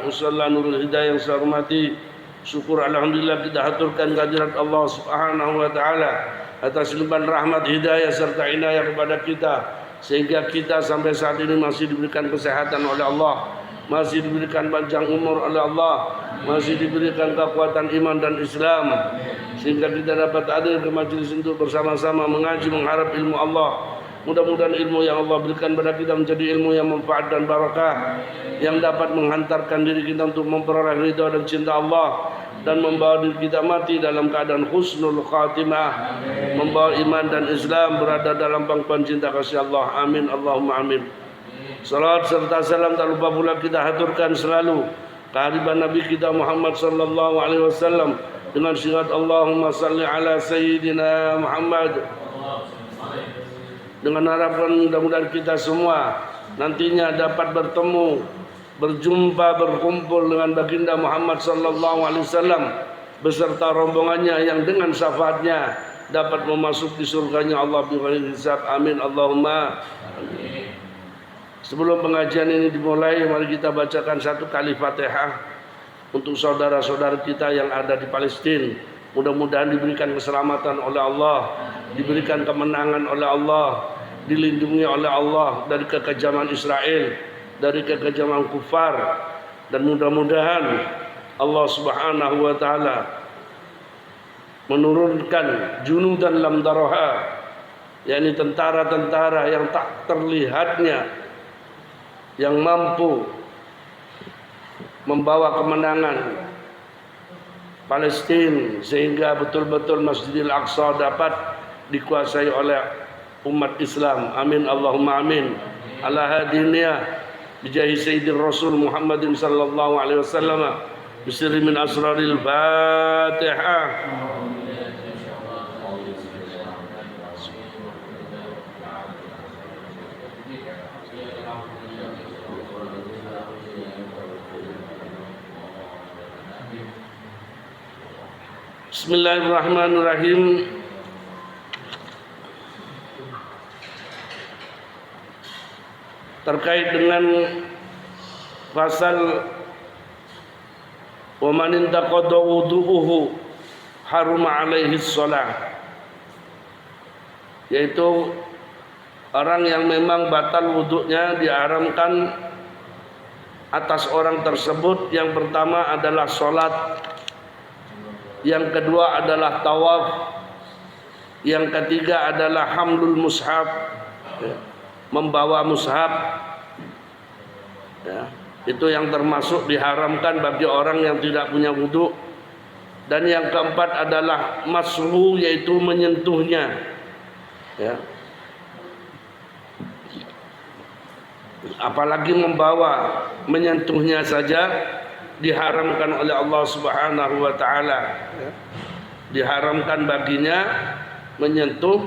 Musalla Nurul Hidayah yang saya hormati, syukur alhamdulillah kita haturkan kehadirat Allah Subhanahu wa taala atas limpahan rahmat hidayah serta inayah kepada kita, sehingga kita sampai saat ini masih diberikan kesehatan oleh Allah, masih diberikan panjang umur oleh Allah, masih diberikan kekuatan iman dan Islam, sehingga kita dapat hadir ke majelis untuk bersama-sama mengaji, mengharap ilmu Allah. Mudah-mudahan ilmu yang Allah berikan kepada kita menjadi ilmu yang manfaat dan barakah, yang dapat menghantarkan diri kita untuk memperoleh ridha dan cinta Allah, dan membawa diri kita mati dalam keadaan husnul khatimah, membawa iman dan Islam berada dalam pangkuan cinta kasih Allah. Amin Allahumma amin. Salat serta salam tak lupa pula kita haturkan selalu kehadiran Nabi kita Muhammad sallallahu alaihi wasallam dengan syirat Allahumma salli ala sayyidina Muhammad, dengan harapan mudah-mudahan kita semua nantinya dapat bertemu, berjumpa, berkumpul dengan baginda Muhammad sallallahu alaihi wasallam beserta rombongannya yang dengan syafaatnya dapat memasuki surganya Allah bighairi hisab. Amin Allahumma amin. Sebelum pengajian ini dimulai, mari kita bacakan satu kali Fatihah untuk saudara-saudara kita yang ada di Palestina. Mudah-mudahan diberikan keselamatan oleh Allah, diberikan kemenangan oleh Allah, dilindungi oleh Allah dari kekejaman Israel, dari kekejaman kufar, dan mudah-mudahan Allah Subhanahu wa taala menurunkan junudan lam taraha, yakni tentara-tentara yang tak terlihatnya, yang mampu membawa kemenangan Palestina, sehingga betul-betul Masjidil Aqsa dapat dikuasai oleh umat Islam. Amin Allahumma amin. Ala hadiniyah bijahi Sayyidir Rasul Muhammadin sallallahu alaihi wasallam bisirri min asraril Fatihah. Bismillahirrahmanirrahim. Terkait dengan pasal wa man intaqada wudu'uhu haruma alaihi shalah, yaitu orang yang memang batal wudunya diharamkan atas orang tersebut. Yang pertama adalah salat, yang kedua adalah tawaf, yang ketiga adalah hamlul mushaf, membawa mushaf, ya, itu yang termasuk diharamkan bagi orang yang tidak punya wudu. Dan yang keempat adalah mashu, yaitu menyentuhnya, ya. Apalagi membawa, menyentuhnya saja diharamkan oleh Allah Subhanahu wa taala, ya. Diharamkan baginya menyentuh.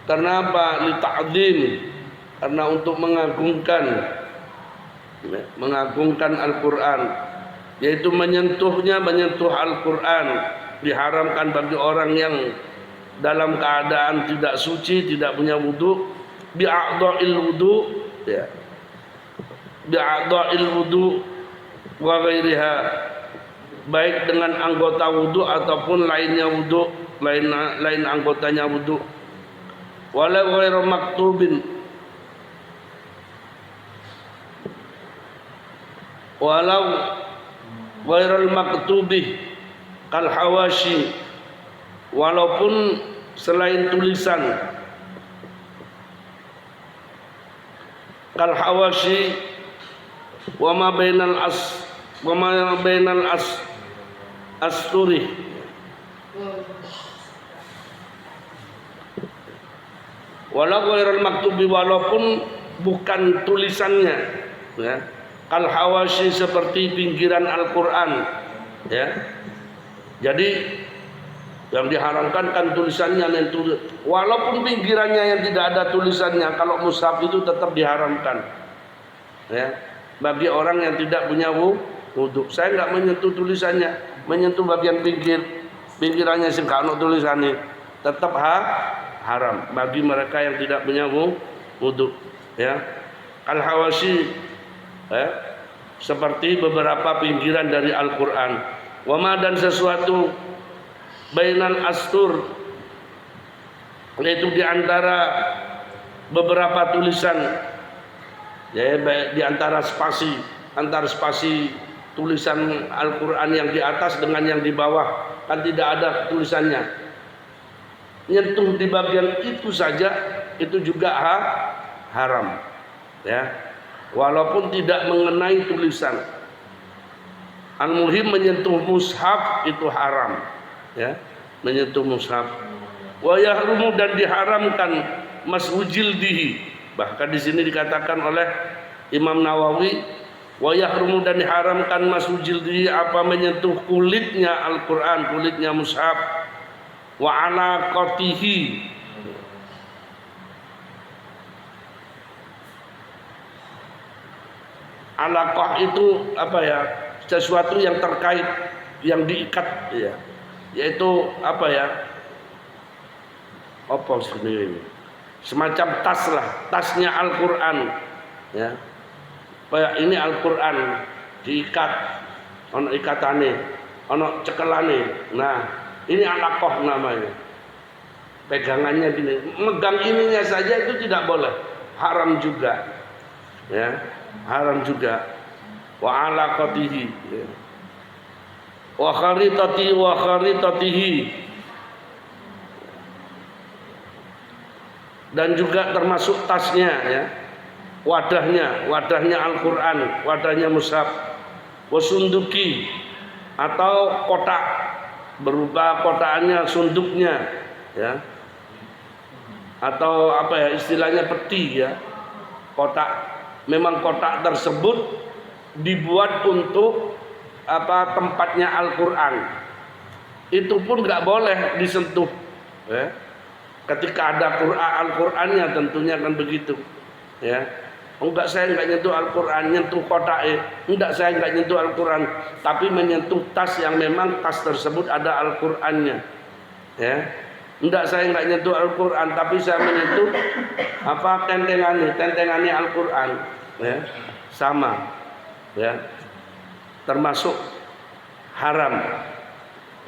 Karena apa? Li ta'zim, karena untuk mengagungkan Al-Qur'an, yaitu menyentuhnya, menyentuh Al-Qur'an diharamkan bagi orang yang dalam keadaan tidak suci, tidak punya wudu, bi'a'dha'il wudu, ya, bi'a'dha'il wudu wa ghairiha, baik dengan anggota wudu ataupun lainnya wudu, lain anggotanya wudu. Walau ghairu maktubin, walau ghairul maktubih kal hawashi, walaupun selain tulisan, kal hawashi wa ma bainal asturi, walau ghairul maktubi, walaupun bukan tulisannya, ya. Kal hawashi, seperti pinggiran Al-Qur'an, ya. Jadi yang diharamkan kan tulisannya, walaupun pinggirannya yang tidak ada tulisannya. Kalau mushaf itu tetap diharamkan, ya, bagi orang yang tidak punya wudu. Saya enggak menyentuh tulisannya, menyentuh bagian pinggirannya sing gak ono tulisannya, tetap haram bagi mereka yang tidak punya wudu, ya. Al hawashi, ya, seperti beberapa pinggiran dari Al-Quran. Wama dan sesuatu bainal astur, yaitu di antara beberapa tulisan, ya, di antara spasi tulisan Al-Quran yang di atas dengan yang di bawah, kan tidak ada tulisannya. Nyentuh di bagian itu saja itu juga haram, ya, walaupun tidak mengenai tulisan. Al-muhim menyentuh mushaf itu haram, ya, menyentuh mushaf. Wa yahrumu dan diharamkan mashu jildihi, bahkan di sini dikatakan oleh Imam Nawawi, wa yahrumu dan diharamkan mashu jildihi, apa menyentuh kulitnya Al-Quran, kulitnya mushaf. Wa alaqatihi, alaqah itu apa ya, sesuatu yang terkait, yang diikat, ya, yaitu apa ya, apa sendiri, semacam tas lah, tasnya Al-Quran, ya, kayak ini Al-Quran diikat, ono ikatane, ono cekelane. Nah, ini alaqah namanya, pegangannya gini, megang ininya saja itu tidak boleh, haram juga, ya, haram juga. Wa alaqatihi, ya. Wa kharitatihi, dan juga termasuk tasnya, ya, wadahnya Al-Quran, wadahnya mushaf. Wasunduki, atau kotak, berupa kotakannya, sunduknya, ya, atau apa ya istilahnya, peti, ya, kotak. Memang kotak tersebut dibuat untuk apa, tempatnya Al-Quran, itu pun nggak boleh disentuh, ya. Ketika ada Al-Qurannya tentunya kan begitu, ya. Enggak, saya enggak nyentuh Al-Quran, nyentuh kotak, enggak, saya enggak nyentuh Al-Quran, tapi menyentuh tas yang memang tas tersebut ada Al-Qurannya, ya. Enggak, saya enggak nyentuh Al-Quran, tapi saya menyentuh apa, tentengannya Al-Quran, ya, sama, ya, termasuk haram.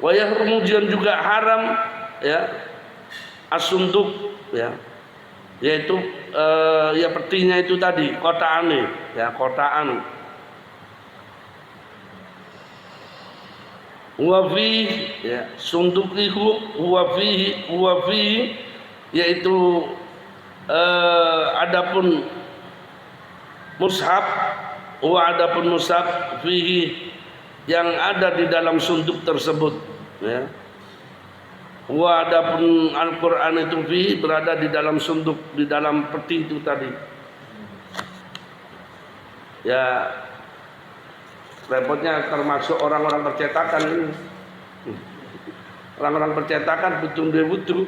Wa yahrumu juga haram, ya, asunduk, ya, yaitu ya petinya itu tadi, kotaan, ya, kotaan. Wafi, ya, sundukihu wafi, yaitu adapun mushaf, adapun mushaf fihi, yang ada di dalam sunduk tersebut, ya. Wa adapun Al-Quran itu fihi, berada di dalam sunduk, di dalam peti itu tadi, ya. Repotnya termasuk orang-orang percetakan ini. Orang-orang percetakan butuh.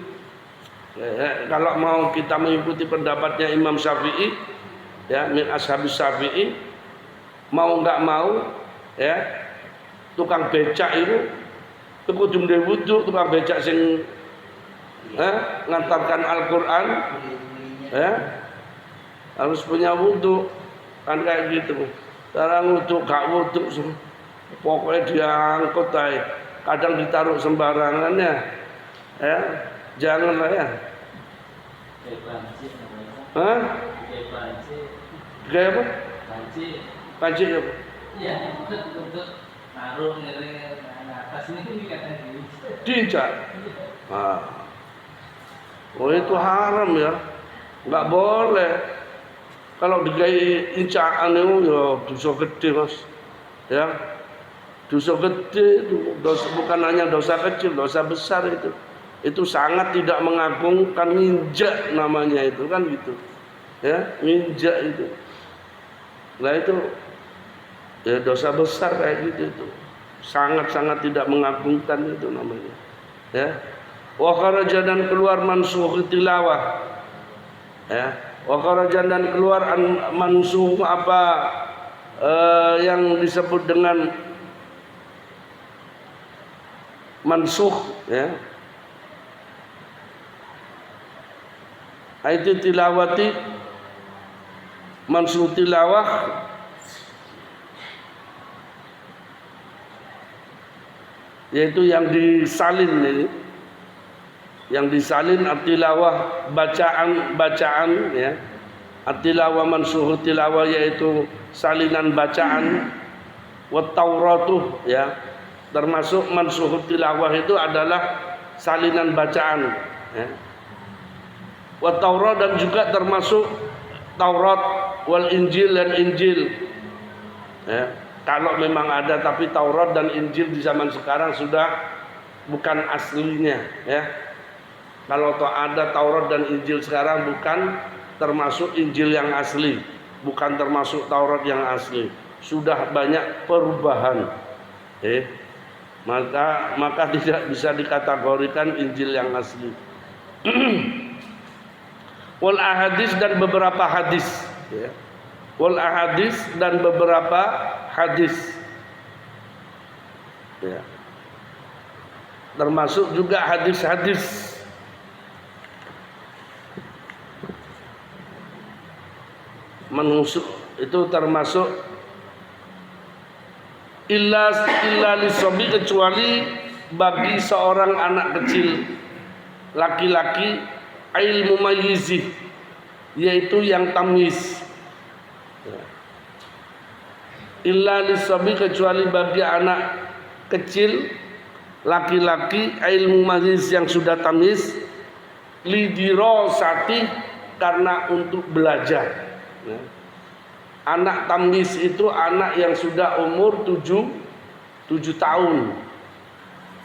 Ya, kalau mau kita mengikuti pendapatnya Imam Syafi'i, ya, min ashabis Syafi'i, mau nggak mau, ya, tukang becak itu kudu duwe wudu, tukang becak sing ngantarkan Al-Quran, ya, harus punya wudu, kan kayak gitu. Sekarang wudu gak wudu, pokoknya diangkut aja, kadang ditaruh sembarangan, ya, janganlah, ya. Hah? Kayak apa? Panci apa? Iya, untuk taruh dari atas ini katanya diinjak. Oh, itu haram, ya, nggak boleh. Kalau digawe incakan itu ya dosa gede, Mas, ya, dosa gede itu, bukan hanya dosa kecil, dosa besar itu. Itu sangat tidak mengagungkan, nginjak namanya itu, kan gitu, ya, nginjak itu. Nah itu ya dosa besar kayak gitu, itu sangat-sangat tidak mengagungkan itu namanya, ya. Wa kharaja, dan keluar mansuh tilawah, ya. Wa kharaja, dan keluar mansuh apa yang disebut dengan mansuh, ya. Itu tilawati, mansuh tilawah, yaitu yang disalin ini. Yang disalin at-tilawah, bacaan ya. At-tilawah mansuhut tilawah yaitu salinan bacaan. Wat Tauratu ya. Termasuk mansuhut tilawah itu adalah salinan bacaan ya. Wat Taurat dan juga termasuk Taurat wal Injil dan Injil ya. Kalau memang ada, tapi Taurat dan Injil di zaman sekarang sudah bukan aslinya ya. Kalau ada Taurat dan Injil sekarang bukan termasuk Injil yang asli, bukan termasuk Taurat yang asli. Sudah banyak perubahan. Maka tidak bisa dikategorikan Injil yang asli. Wal ahadis dan beberapa hadis ya. Wal ahadis dan beberapa hadis ya. Termasuk juga hadis-hadis menusuk itu termasuk illa lisobi, kecuali bagi seorang anak kecil laki-laki ilmu mayyizi, yaitu yang tamyiz. Illa lisobi, kecuali bagi anak kecil laki-laki ilmu mayyiz yang sudah tamyiz, lidirosati, karena untuk belajar. Anak tamyiz itu anak yang sudah umur 7 tahun.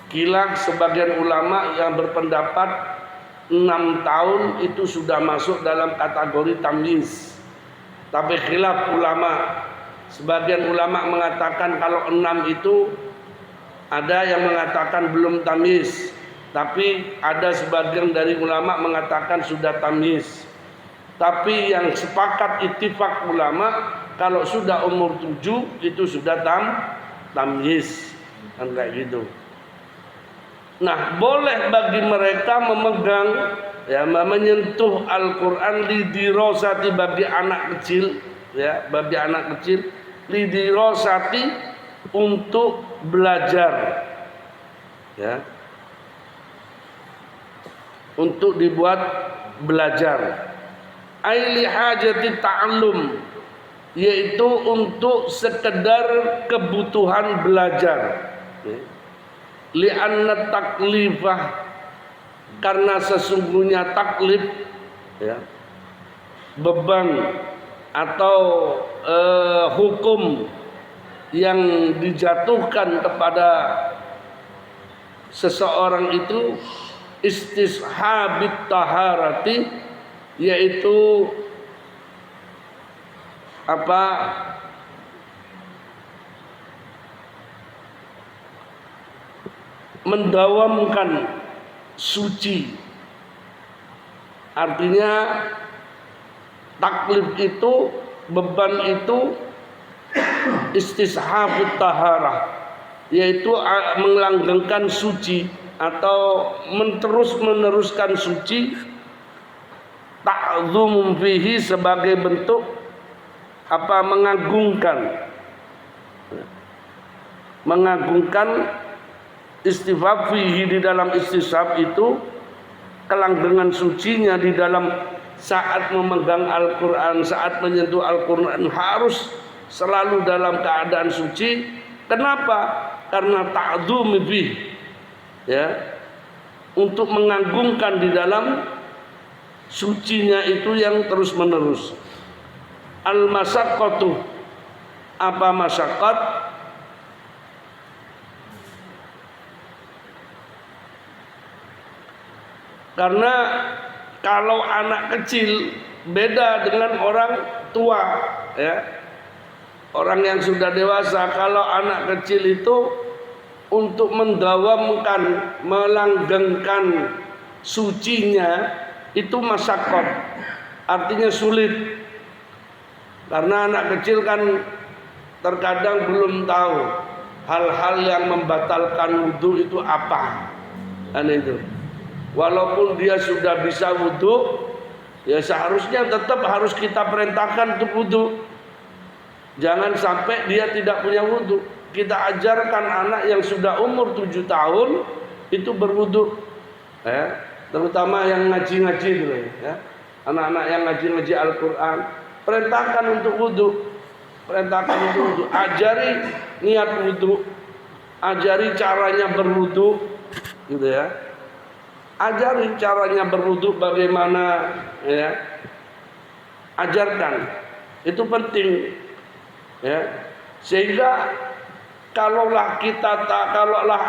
Kilak sebagian ulama yang berpendapat 6 tahun itu sudah masuk dalam kategori tamyiz. Tapi khilaf ulama. Sebagian ulama mengatakan kalau 6 itu ada yang mengatakan belum tamyiz. Tapi ada sebagian dari ulama mengatakan sudah tamyiz. Tapi yang sepakat ittifaq ulama kalau sudah umur 7 itu sudah tamyiz, kan kayak gitu. Nah, boleh bagi mereka memegang ya, menyentuh Al-Qur'an lidirosati, bagi anak kecil ya, bagi anak kecil lidirosati, untuk belajar ya. Untuk dibuat belajar. Aili hajati ta'allum, yaitu untuk sekedar kebutuhan belajar. Li'anna taklifah, karena sesungguhnya taklif ya, beban atau hukum yang dijatuhkan kepada seseorang itu istishabit taharati, yaitu apa, mendawamkan suci. Artinya taklif itu, beban itu istishabut taharah, yaitu melanggengkan suci atau menerus-meneruskan suci. Ta'zum fihi, sebagai bentuk apa, mengagungkan istifhab fihi, di dalam istisab itu kelanggengan sucinya di dalam saat memegang Al-Qur'an, saat menyentuh Al-Qur'an harus selalu dalam keadaan suci. Kenapa? Karena ta'zum fihi ya, untuk mengagungkan di dalam sucinya itu yang terus menerus. Al-masyaqqatu, apa masyaqqat? Karena kalau anak kecil beda dengan orang tua ya. Orang yang sudah dewasa, kalau anak kecil itu untuk mendawamkan, melanggengkan sucinya itu masyaqqat, artinya sulit. Karena anak kecil kan terkadang belum tahu hal-hal yang membatalkan wudu itu apa, kan itu. Walaupun dia sudah bisa wudu, ya seharusnya tetap harus kita perintahkan untuk wudu. Jangan sampai dia tidak punya wudu. kita ajarkan anak yang sudah umur 7 tahun itu berwudu, ya, terutama yang ngaji-ngaji dulu, ya. Anak-anak yang ngaji-ngaji Al-Quran, perintahkan untuk wudu, ajari niat wudu, ajari caranya berwudu, gitu ya. Ajari caranya berwudu bagaimana, ya. Ajarkan, itu penting, ya. Sehingga kalaulah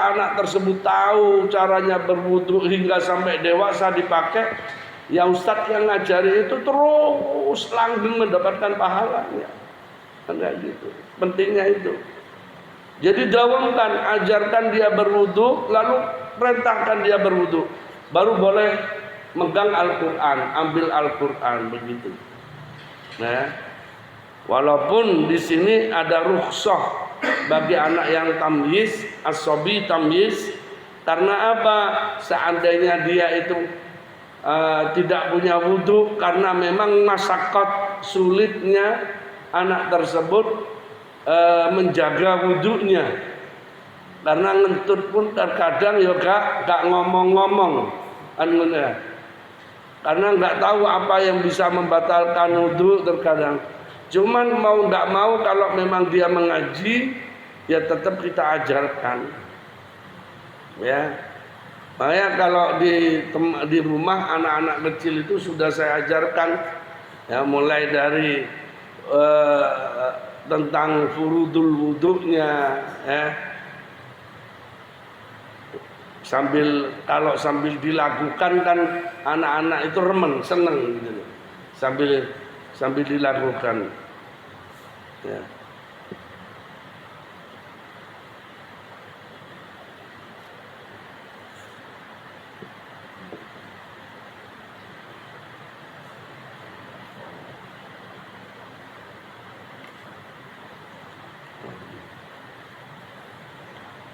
anak tersebut tahu caranya berwudu hingga sampai dewasa dipakai, ya ustadz yang ngajari itu terus langgeng mendapatkan pahalanya. Kan kayak gitu. Pentingnya itu. Jadi dawamkan, ajarkan dia berwudu, lalu perintahkan dia berwudu. Baru boleh megang Al-Quran, ambil Al-Quran, begitu. Nah, walaupun di sini ada rukhsah bagi anak yang tamyiz, as-sabi tamyiz, karena apa? Seandainya dia itu tidak punya wudu karena memang masyaqqat sulitnya anak tersebut menjaga wudunya, karena ngentut pun terkadang ya gak ngomong-ngomong, karena nggak tahu apa yang bisa membatalkan wudu terkadang. Cuman mau nggak mau kalau memang dia mengaji, ya tetap kita ajarkan, ya. Makanya kalau di rumah anak-anak kecil itu sudah saya ajarkan, ya, mulai dari tentang furudul wudunya, ya. Kalau sambil dilakukan kan anak-anak itu remen, seneng gitu, sambil dilakukan, ya.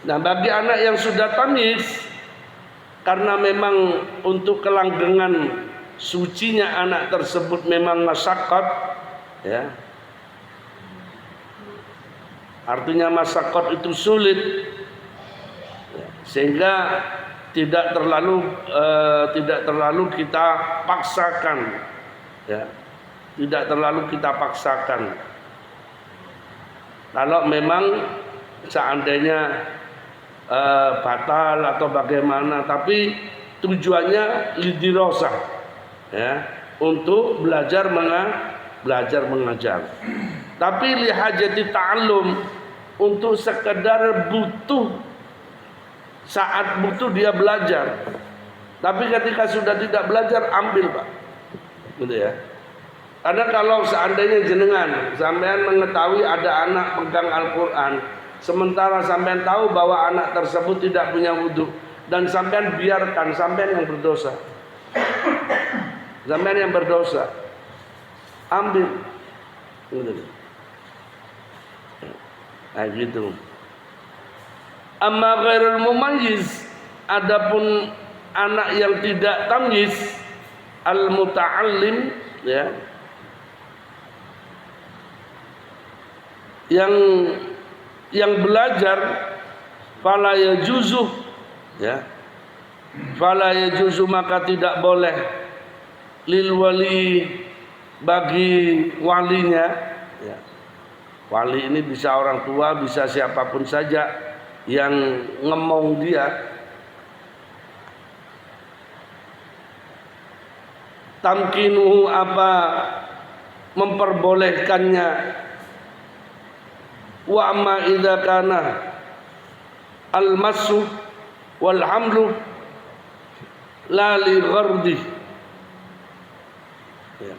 Nah, bagi anak yang sudah tamyiz, karena memang untuk kelanggengan sucinya anak tersebut memang masyaqqat, ya. Artinya masyaqqat itu sulit, ya. Sehingga tidak terlalu kita paksakan, ya. Tidak terlalu kita paksakan. Kalau memang seandainya batal atau bagaimana, tapi tujuannya lidirosah, ya, untuk belajar mengajar. Tapi lihajati ta'allum, untuk sekedar butuh, saat butuh dia belajar. Tapi ketika sudah tidak belajar, ambil, Pak, gitu ya. Karena kalau seandainya sampean mengetahui ada anak pegang Al-Quran, sementara sampean tahu bahwa anak tersebut tidak punya wudu, dan sampean biarkan, sampean yang berdosa. Sampean yang berdosa. Ambil. Nah, gitu. Amma ghairul mumayyiz, adapun anak yang tidak tamyiz, al-muta'allim, ya, yang belajar, fala yajuzu, ya, fala yajuzu, maka tidak boleh lil wali, bagi walinya, ya. Wali ini bisa orang tua, bisa siapapun saja yang ngemong dia, tamkinuhu, apa memperbolehkannya, wa amma idza kana al-massu wal hamlu la li ghardi, ya.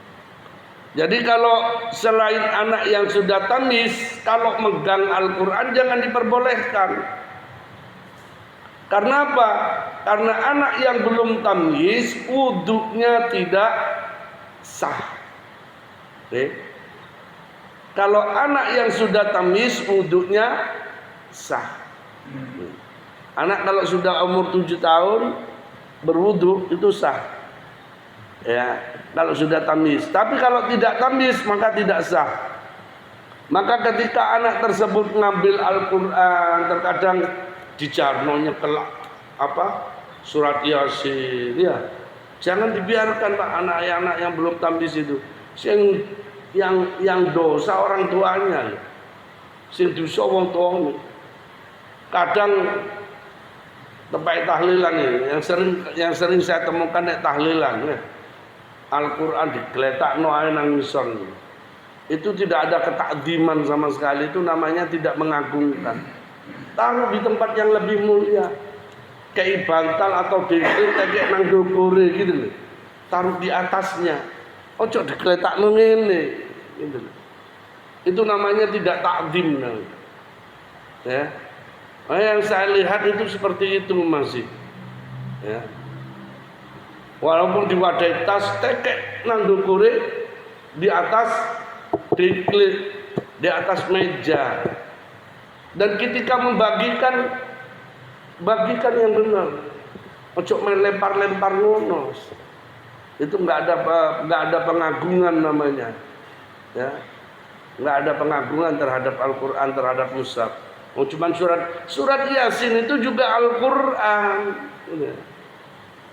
Jadi kalau selain anak yang sudah tamyiz, kalau megang Al-Quran jangan diperbolehkan. Karena apa? Karena anak yang belum tamyiz wudunya tidak sah. Oke. Kalau anak yang sudah tamyiz wudunya sah. Anak kalau sudah umur 7 tahun berwudu itu sah, ya, kalau sudah tamyiz. Tapi kalau tidak tamyiz maka tidak sah. Maka ketika anak tersebut ngambil Al-Quran, terkadang dijarnonya kelak surat Yasin, ya jangan dibiarkan Pak anak-anak yang belum tamyiz itu, yang dosa orang tuanya, sing dosa wong tuane. Kadang tempat tahlilan ini yang sering saya temukan tahlilan ya. Al-Quran digeletakno ae nang ngisor. Itu tidak ada ketakdiman sama sekali, itu namanya tidak mengagungkan. Taruh di tempat yang lebih mulia. Kayak bantal atau dinding kayak nang dukure gitu loh. Taruh di atasnya. Ojo digeletakno ngene gitu loh. Itu namanya tidak takdim ya. Yang saya lihat itu seperti itu masih. Ya. Walaupun di wadah tas tekek nang dukure di atas di atas meja. Dan ketika membagikan, bagikan yang benar. Ojo main lempar-lempar ngono. Itu enggak ada pengagungan namanya. Ya. Enggak ada pengagungan terhadap Al-Qur'an, terhadap mushaf. Oh, cuman surat Yasin itu juga Al-Qur'an.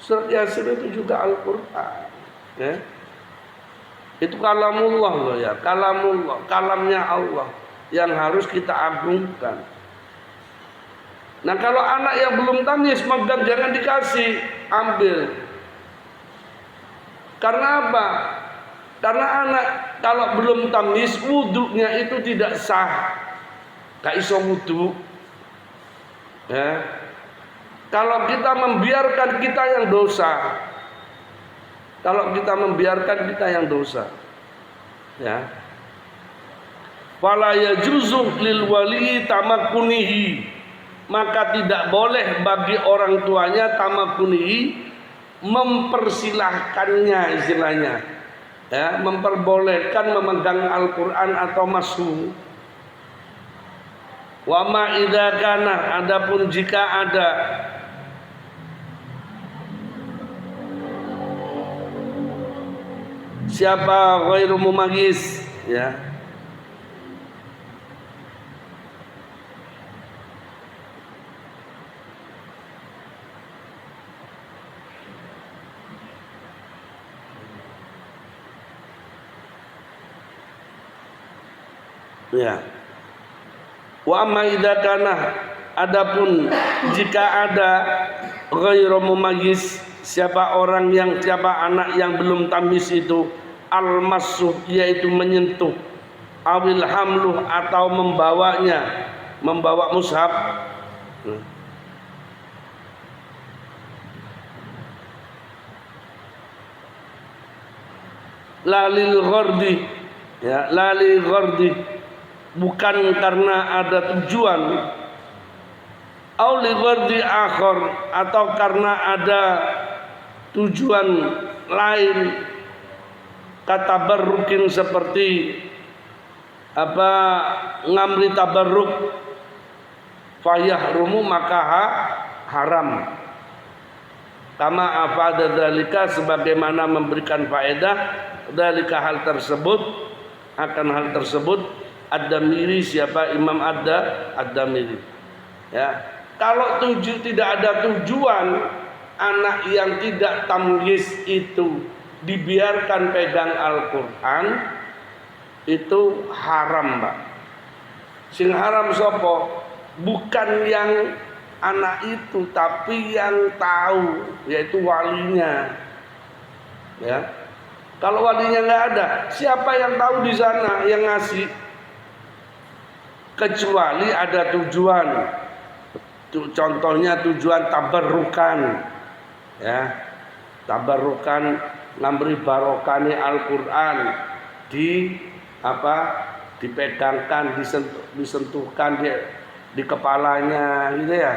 Surat Yasin itu juga Al-Qur'an. Ya. Itu kalamullah loh ya, kalamullah, kalamnya Allah yang harus kita agungkan. Nah, kalau anak yang belum tamyiz megang jangan dikasih, ambil. Karena apa? Karena anak kalau belum tamyiz wudunya itu tidak sah. Gak iso wudu. Ya. Kalau kita membiarkan kita yang dosa. Kalau kita membiarkan kita yang dosa. Ya. Fala yajuzu lil wali tamakkunihi. Maka tidak boleh bagi orang tuanya tamakkunihi mempersilahkannya istilahnya. Ya, memperbolehkan memegang Al-Qur'an atau mashu. Wa ma idza kana, adapun jika ada siapa ghairu mumayyiz ya. Ya. Wa amma idza kana, adapun jika ada ghairu mumayyiz, siapa anak yang belum tamyiz itu al-massuh, yaitu menyentuh, awil hamluh, atau membawa mushaf. Lalil ghardi ya, lalil ghardi, bukan karena ada tujuan, au li ghardi akhar, atau karena ada tujuan lain, kata barukin seperti ngamri tabarruk, fayahrumu, maka haram. Kama afada dzalika, sebagaimana memberikan faedah dzalika, hal tersebut, akan hal tersebut Ad-Damiri, siapa Imam Ad-Damiri. Ya, kalau tidak ada tujuan, anak yang tidak tamyiz itu dibiarkan pegang Al-Qur'an, itu haram, Pak. Sing haram sapa? Bukan yang anak itu, tapi yang tahu, yaitu walinya. Ya. Kalau walinya nggak ada, siapa yang tahu di sana yang ngasih? Kecuali ada tujuan. Contohnya tujuan tabarrukan. Ya. Tabarrukan, ngambri barokahnya Al-Qur'an, dipegangkan, disentuhkan di kepalanya gitu ya.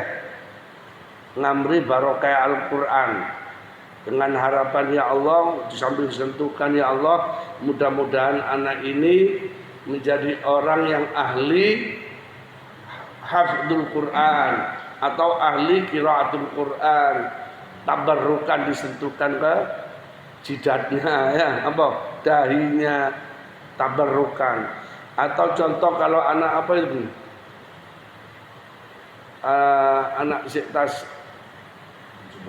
Ngambri barokah Al-Qur'an dengan harapan, ya Allah, sambil disentuhkan, ya Allah, mudah-mudahan anak ini menjadi orang yang ahli hafdzul Quran atau ahli qiraatul Quran. Tabarrukan, disentuhkan ke jidatnya ya, dahinya, tabarrukan. Atau contoh kalau anak apa itu? Anak sektas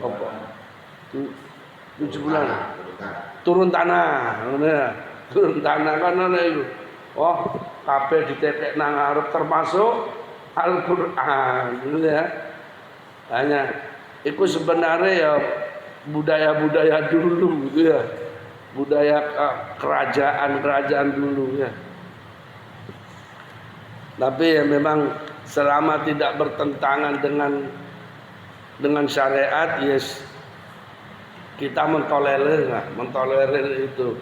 apa? 7 bulan. Turun tanah, turun tanah kan ana itu. Oh, kabeh ditetek nang arep termasuk Al-Qur'an, gitu ya. Hanya itu sebenarnya ya budaya-budaya dulu gitu ya. Budaya kerajaan-kerajaan dulu ya. Tapi ya memang selama tidak bertentangan dengan syariat, yes, kita mentolerir itu,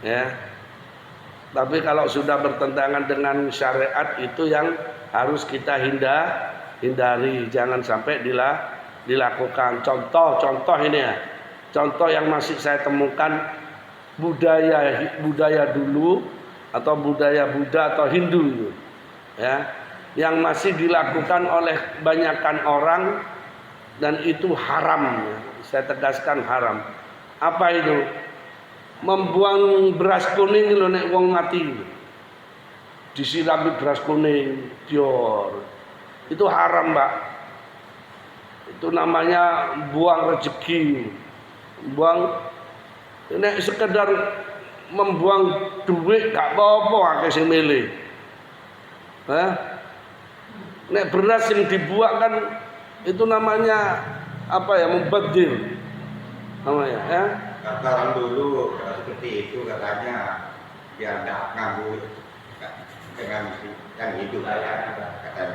ya. Tapi kalau sudah bertentangan dengan syariat itu yang harus kita hindari, jangan sampai dilakukan. Contoh ini ya, contoh yang masih saya temukan budaya dulu atau budaya Buddha atau Hindu itu, ya, yang masih dilakukan oleh banyakkan orang dan itu haram. Saya tegaskan haram. Apa itu? Membuang beras kuning lho nek wong mati. Disirami beras kuning, dior. Itu haram, Mbak. Itu namanya buang rezeki. Buang nek sekedar membuang duit gak apa-apa akeh sing milih. Nek beras yang dibuang kan itu namanya apa ya, mubadzir namanya, ya. Kata orang dulu seperti itu katanya biar nggak ganggu dengan yang hidup katanya.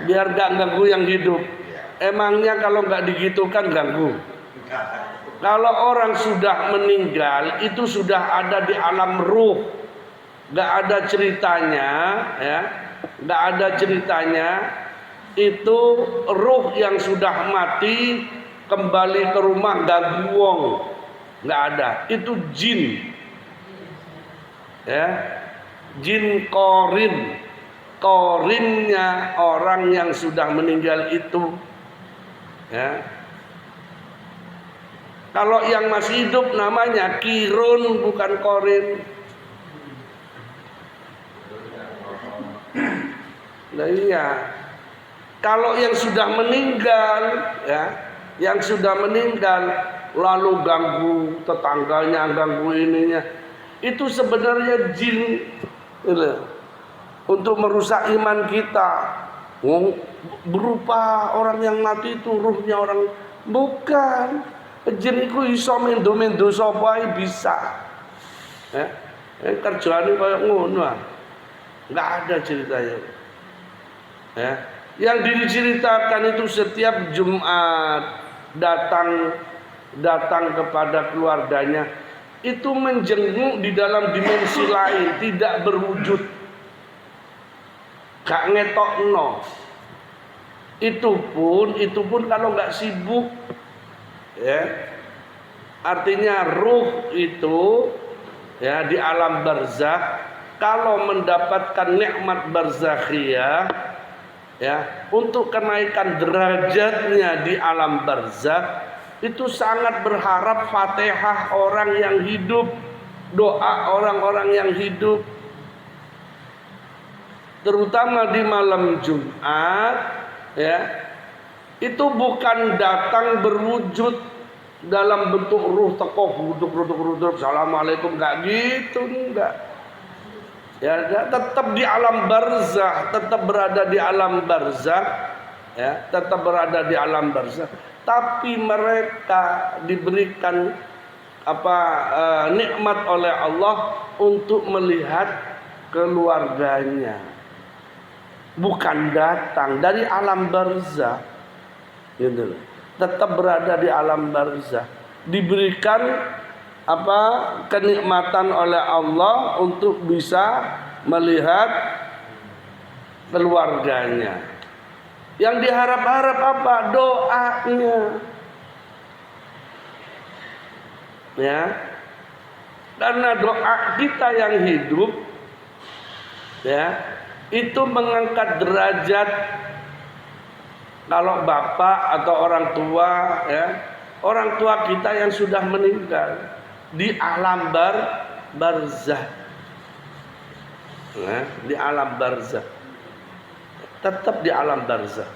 Biar nggak ganggu yang hidup. Ya. Emangnya kalau nggak digitukan ganggu? Kalau orang sudah meninggal itu sudah ada di alam ruh, nggak ada ceritanya, ya, nggak ada ceritanya. Itu ruh yang sudah mati kembali ke rumah ganggu wong, nggak ada. Itu jin, ya, jin korinnya orang yang sudah meninggal itu, ya. Kalau yang masih hidup namanya kirun, bukan korin. Nah iya. Kalau yang sudah meninggal, ya, yang sudah meninggal lalu ganggu tetangganya, ganggu ininya, itu sebenarnya jin, gitu, untuk merusak iman kita. Berupa orang yang mati itu ruhnya orang, bukan. Jin itu iso mendo sapa ae bisa. Ya, kerjane koyo ngono. Enggak ada ceritanya. Ya. Yang diceritakan itu setiap Jumat datang kepada keluarganya itu menjenguk di dalam dimensi lain, tidak berwujud, gak ngetokno. Itu pun kalau nggak sibuk, ya. Artinya ruh itu, ya, di alam barzakh kalau mendapatkan nikmat barzakhiyah, ya, untuk kenaikan derajatnya di alam barzakh itu sangat berharap Fatihah orang yang hidup, doa orang-orang yang hidup, terutama di malam Jumat, ya. Itu bukan datang berwujud dalam bentuk ruh tekoh ruduk assalamualaikum, enggak gitu, enggak. Ya, tetap di alam barzakh, tetap berada di alam barzakh, ya, tetap berada di alam barzakh. Tapi mereka diberikan nikmat oleh Allah untuk melihat keluarganya, bukan datang dari alam barzakh, gitu. Tetap berada di alam barzakh, diberikan kenikmatan oleh Allah untuk bisa melihat keluarganya. Yang diharap-harap apa? Doanya, ya. Karena doa kita yang hidup, ya, itu mengangkat derajat. Kalau bapak atau orang tua, ya, orang tua kita yang sudah meninggal di alam barzakh, Di alam barzah. Tetap di alam barzah.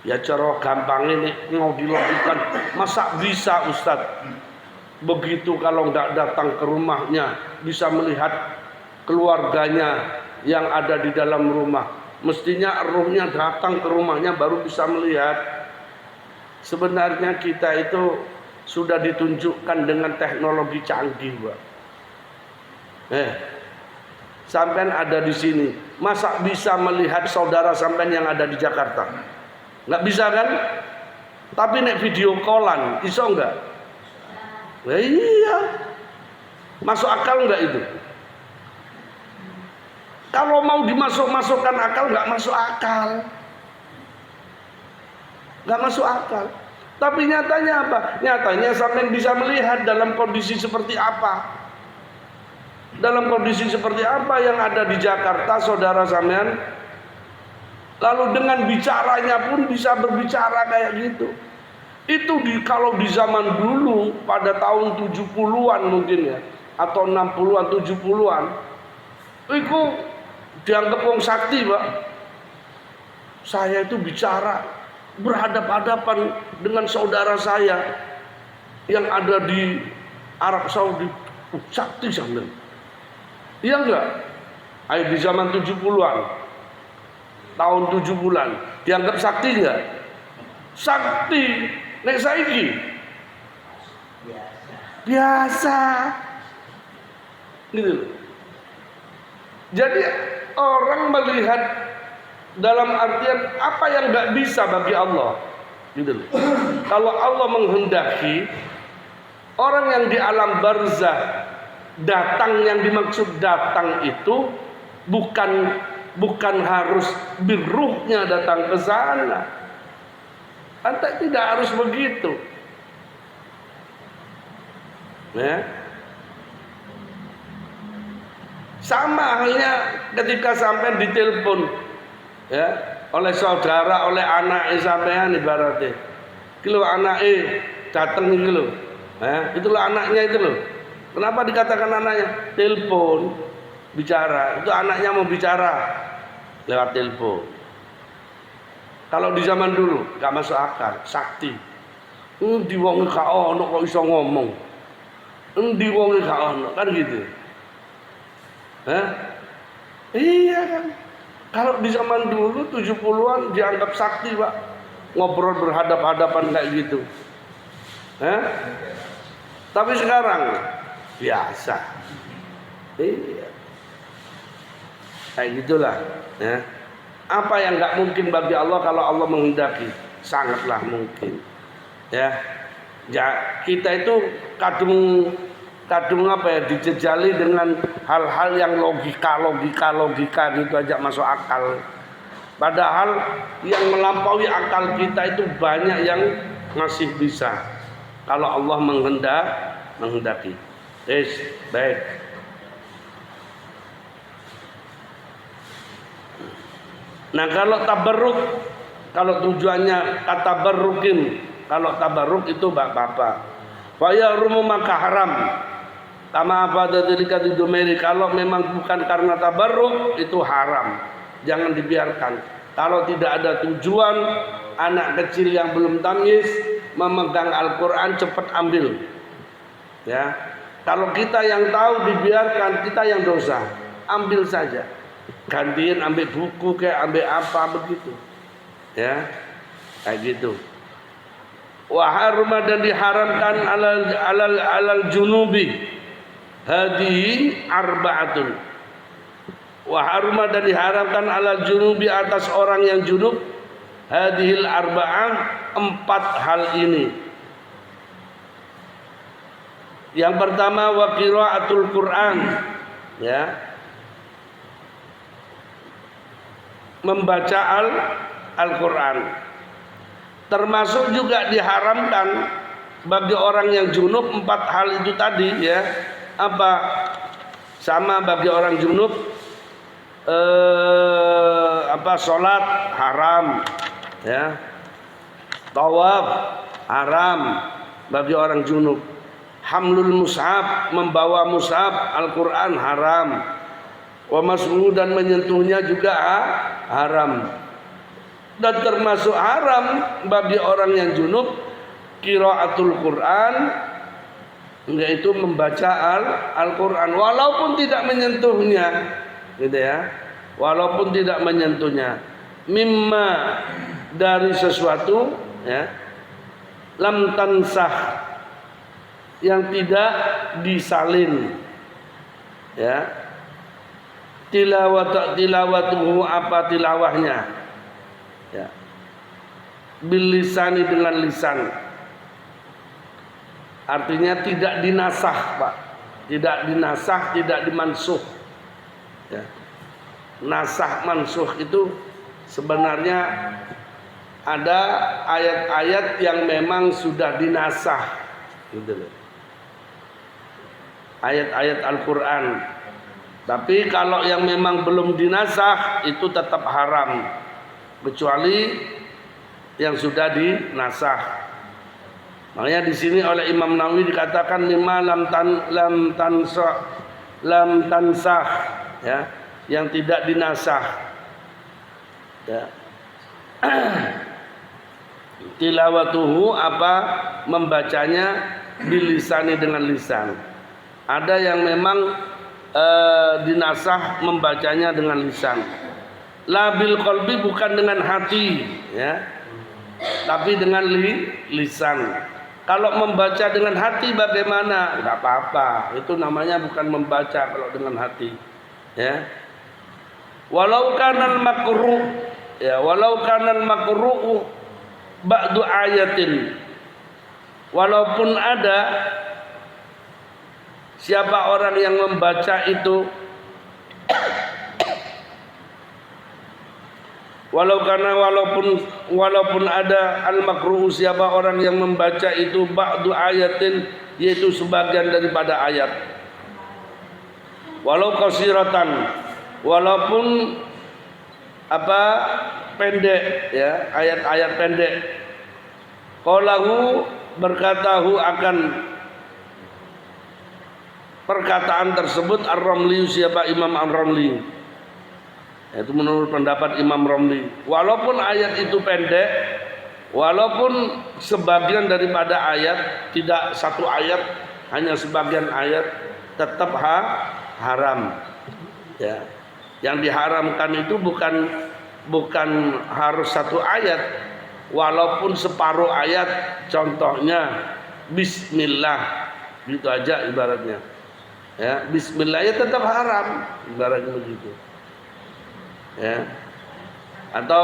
Ya cara gampang ini mau dilakukan, masa bisa Ustaz? Begitu kalau nggak datang ke rumahnya bisa melihat keluarganya yang ada di dalam rumah. Mestinya ruhnya datang ke rumahnya baru bisa melihat. Sebenarnya kita itu sudah ditunjukkan dengan teknologi canggih, Pak. Sampean ada di sini, masa bisa melihat saudara sampean yang ada di Jakarta? Nggak bisa kan? Tapi nek video callan, iso nggak? Iya. Masuk akal nggak itu? Kalau mau dimasukkan akal, nggak masuk akal. Nggak masuk akal. Tapi nyatanya apa? Nyatanya sampean bisa melihat dalam kondisi seperti apa. Dalam kondisi seperti apa yang ada di Jakarta, saudara sampean. Lalu dengan bicaranya pun bisa berbicara kayak gitu. Itu kalau di zaman dulu pada tahun 70-an mungkin ya, atau 60-an, 70-an, itu dianggap wong sakti, Pak. Saya itu bicara berhadap-hadapan dengan saudara saya yang ada di Arab Saudi. Sakti sampean. Iya enggak? Ayo di zaman 70-an. Tahun 7 bulan dianggap sakti enggak? Sakti. Nek saiki biasa. Gitu loh. Jadi orang melihat dalam artian apa yang enggak bisa bagi Allah. Gitu loh. Kalau Allah menghendaki orang yang di alam barzah datang, yang dimaksud datang itu bukan harus biruhnya datang ke sana. Anda tidak harus begitu. Ya. Sama halnya ketika sampai ditelepon ya, oleh saudara, oleh anak sampean ibaratnya. Kilo anak datang iki lho. Itulah anaknya itu loh. Kenapa dikatakan anaknya? Telepon, bicara. Itu anaknya mau bicara lewat telepon. Kalau di zaman dulu gak masuk akal, sakti. Di wong gak ono kok iso ngomong. Di wong gak ono, kan gitu. Iya kan. Kalau di zaman dulu 70-an dianggap sakti, Pak. Ngobrol berhadap-hadapan kayak gitu. Tapi sekarang biasa. Iya. Kayak gitulah, ya. Apa yang nggak mungkin bagi Allah kalau Allah menghendaki? Sangatlah mungkin. Ya. Kita itu kadung apa ya, dijejali dengan hal-hal yang logika gitu aja masuk akal. Padahal yang melampaui akal kita itu banyak yang masih bisa kalau Allah menghendaki. Baik. Nah kalau tabarruk, kalau tujuannya kata barukin, kalau tabarruk itu bapak-bapak. Faya rumu maka haram. Kama apa dari domeri, kalau memang bukan karena tabarruk itu haram. Jangan dibiarkan. Kalau tidak ada tujuan, anak kecil yang belum tamyiz memegang Al-Quran cepat ambil. Ya. Kalau kita yang tahu dibiarkan, kita yang dosa. Ambil saja. Gantiin ambil buku kayak ambil apa begitu. Ya. Kayak gitu. Wa haruma, dan diharamkan alal junubi. Hadihi arba'atun. Wa haruma, dan diharamkan alal junubi atas orang yang junub. Hadihil arba'ah, 4 hal ini. Yang pertama wa qiraatul Quran, ya. Membaca Al-Quran. Termasuk juga diharamkan bagi orang yang junub 4 hal itu tadi, ya. Apa? Sama bagi orang junub salat haram, ya. Tawaf haram bagi orang junub. Hamlul mushaf, membawa mushaf Al-Quran haram. Wa mas'uhu, dan menyentuhnya juga haram. Dan termasuk haram bagi orang yang junub qiraatul Quran, yaitu membaca Al-Quran walaupun tidak menyentuhnya, gitu ya. Walaupun tidak menyentuhnya. Mimma, dari sesuatu, ya, lam tansah, yang tidak disalin, ya. Tilawatuhu, apa tilawahnya, ya. Bil lisani, dengan lisan. Artinya tidak dinasah, Pak. Tidak dinasah, tidak dimansuh, ya. Nasah mansuh itu sebenarnya ada ayat-ayat yang memang sudah dinasah, gitu loh. Ayat-ayat Al-Quran. Tapi kalau yang memang belum dinasah itu tetap haram, kecuali yang sudah dinasah. Makanya di sini oleh Imam Nawawi dikatakan mimma lam tansah, ya, yang tidak dinasah, ya. Tilawatuhu, apa membacanya, bilisani, dengan lisan. Ada yang memang dinasah membacanya dengan lisan. Labil qalbi, bukan dengan hati, ya, tapi dengan lisan. Kalau membaca dengan hati bagaimana? Tidak apa-apa. Itu namanya bukan membaca kalau dengan hati, ya. Walau kanal makruh, ya, walau kanal makruh ba'du ayatin, walaupun ada siapa orang yang membaca itu, walaupun ada al-makruh, siapa orang yang membaca itu ba'du ayatin, yaitu sebagian daripada ayat, walau qasiratan, walaupun apa pendek, ya, ayat-ayat pendek. Qalahu, berkatahu akan perkataan tersebut Ar-Ramli, siapa Imam Ar-Ramli, itu menurut pendapat Imam Ramli. Walaupun ayat itu pendek, walaupun sebagian daripada ayat, tidak satu ayat, hanya sebagian ayat, tetap haram, ya. Yang diharamkan itu bukan harus satu ayat, walaupun separuh ayat, contohnya Bismillah, gitu aja ibaratnya, ya. Bismillah ya tetap haram, ibaratnya begitu, ya. Atau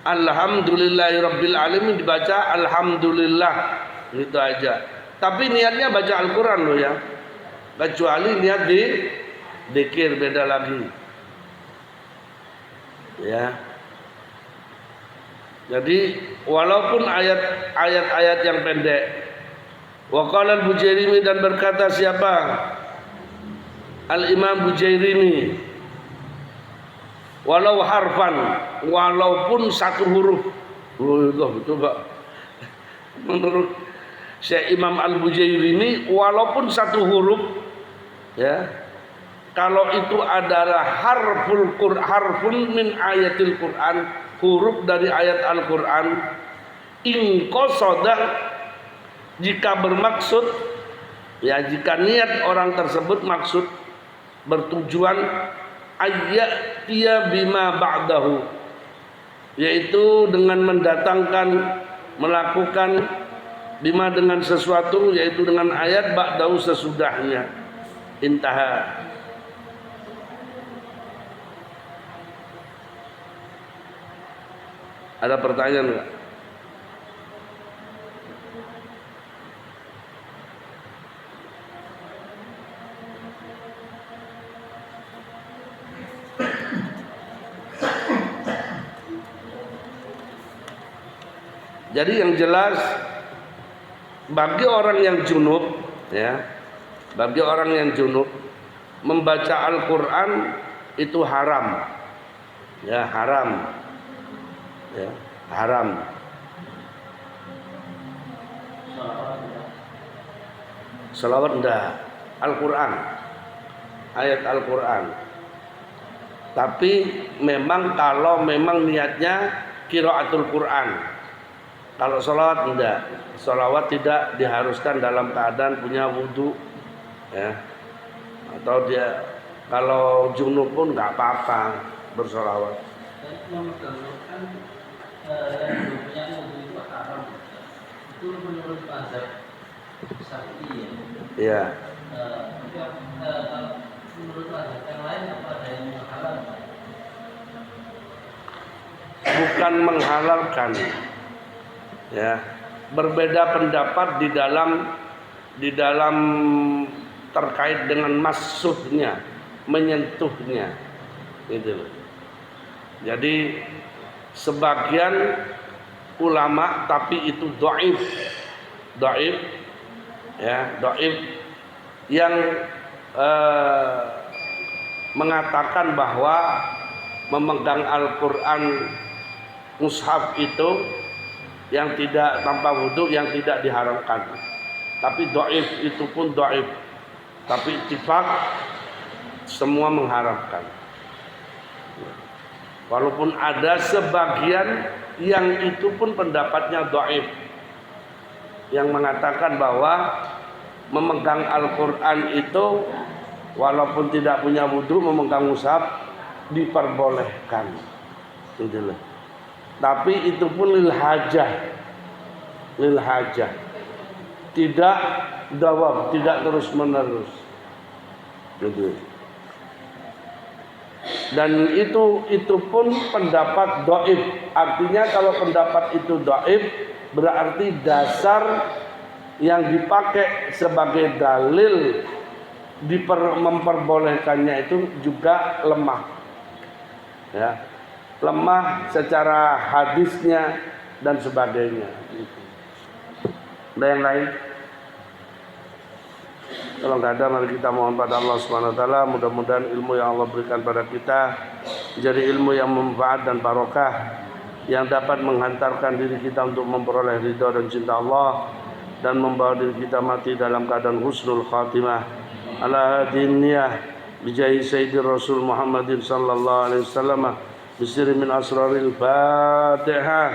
Alhamdulillahirabbil alamin dibaca Alhamdulillah, gitu aja. Tapi niatnya baca Al-Quran loh, ya. Kecuali niat di dzikir, beda lagi, ya. Jadi walaupun ayat-ayat yang pendek. Wa qala al-Bujairimi, dan berkata siapa? Al-Imam Bujairimi, walau harfan, walaupun satu huruf. Betul, Pak. Menurut Syekh Imam Al-Bujairimi, walaupun satu huruf, ya, kalau itu adalah harfun min ayatil Quran, huruf dari ayat Al-Quran, in qasada, jika bermaksud, ya, jika niat orang tersebut maksud bertujuan ayyatiya bima ba'dahu, yaitu dengan mendatangkan, melakukan bima, dengan sesuatu, yaitu dengan ayat ba'dahu, sesudahnya. Intaha. Ada pertanyaan enggak? Jadi yang jelas bagi orang yang junub, ya, bagi orang yang junub membaca Al-Quran itu haram, ya, haram, ya, haram. Salawat enggak. Al-Quran, ayat Al-Quran. Tapi memang kalau memang niatnya qiraatul Quran. Kalau salawat enggak. Salawat tidak diharuskan dalam keadaan punya wudu, ya. Atau dia kalau junub pun enggak apa-apa bersalawat. Yang punya wudu itu haram. Itu menurut mazhab Syafi'i ya. Iya. Menurut mazhab yang lain apa ada yang menghalalkan? Bukan menghalalkan, ya. Berbeda pendapat di dalam terkait dengan masuknya, menyentuhnya, gitu loh. Jadi sebagian ulama, tapi itu dhaif, ya, dhaif yang mengatakan bahwa memegang Al-Quran mushaf itu yang tidak tanpa wudu yang tidak diharamkan. Tapi dhaif itu pun dhaif. Tapi ittifaq semua mengharamkan. Walaupun ada sebagian yang itu pun pendapatnya dhaif, yang mengatakan bahwa memegang Al-Quran itu walaupun tidak punya wudu memegang mushaf diperbolehkan, gitu loh. Tapi itu pun lil hajah, tidak dawam, tidak terus menerus, gitu. Dan itu pun pendapat dhaif. Artinya kalau pendapat itu dhaif berarti dasar yang dipakai sebagai dalil memperbolehkannya itu juga lemah, ya, lemah secara hadisnya dan sebagainya. Ada yang lain? Kalau nggak ada, mari kita mohon pada Allah Subhanahu Wa Taala. Mudah-mudahan ilmu yang Allah berikan pada kita menjadi ilmu yang bermanfaat dan barokah, yang dapat menghantarkan diri kita untuk memperoleh ridha dan cinta Allah, dan membawa diri kita mati dalam keadaan husnul khatimah. Ala hadiniyah bijahi Sayyidi Rasul Muhammadin sallallahu alaihi wasallam bisiri min asraril Fatihah.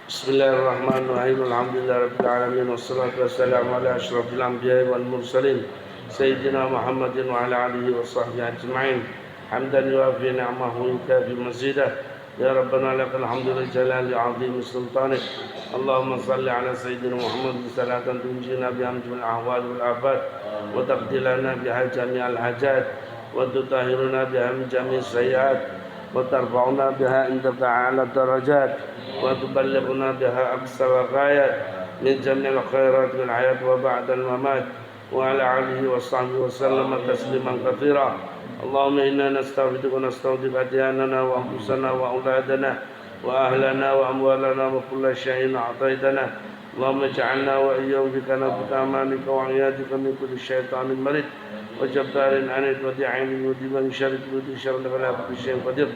Bismillahirrahmanirrahim. Alhamdulillahirabbil alamin wassalatu wassalamu ala asyrafil anbiya'i wal mursalin sayyidina Muhammadin wa ala alihi wa sahbihi ajma'in. Hamdan yuwafi ni'amahu wa yukafi mazidah. Ya Rabbana lakal hamdu li jalali 'azimi sultanik. Allahumma salli ala sayyidina Muhammad salatan tunjina biha min al-ahwal wal afat wa taqdilana biha jami'al hajat wa tutahhiruna biha min jami'is sayyi'at wa tarfa'una biha indaka 'ala darajat wa tuballighuna biha aqsa ghayat min jami'il khairat wal hayat wa ba'da al mamat wa ala alihi wa sahbihi wa sallama tasliman katsira. Allahumma inna nastaghfiruka wa nastaghfiruka adyanana wa anfusana wa auladana wa ahlana wa amwalana wa kulla shay'in a'taytana. Allahumma ij'alna wa iyyahum bika nabika amanika wa iyadika min kulli syaitanir marid wa jabbarin anid wa di'ainin wa diman syarik wa di syarri la kulli syai'in qadir.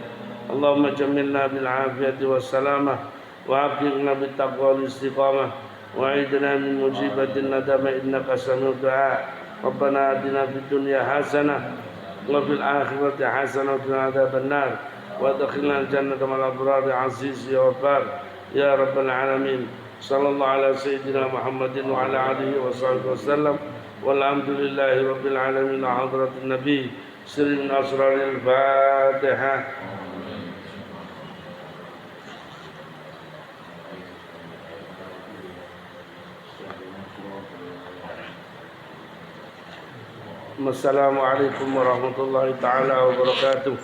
Allahumma jammilna bil afiyati was salamah wa afiqna bit taqwa wal istiqamah wa aidna min mujibatin nadama innaka sami'ud du'a. Rabbana atina fid dunya hasanah wa fil akhirati hasanah wa qina adzaban nar wa adkhilna al jannata ma'al abrar aziz ya wafar ya rabbal alamin. Sallallahu ala sayyidina Muhammadin wa ala alihi wa sahbihi wasallam walhamdulillahi rabbil alamin. Hadratin nabi sirri min asraril Fatihah. Assalamualaikum warahmatullahi taala wabarakatuh.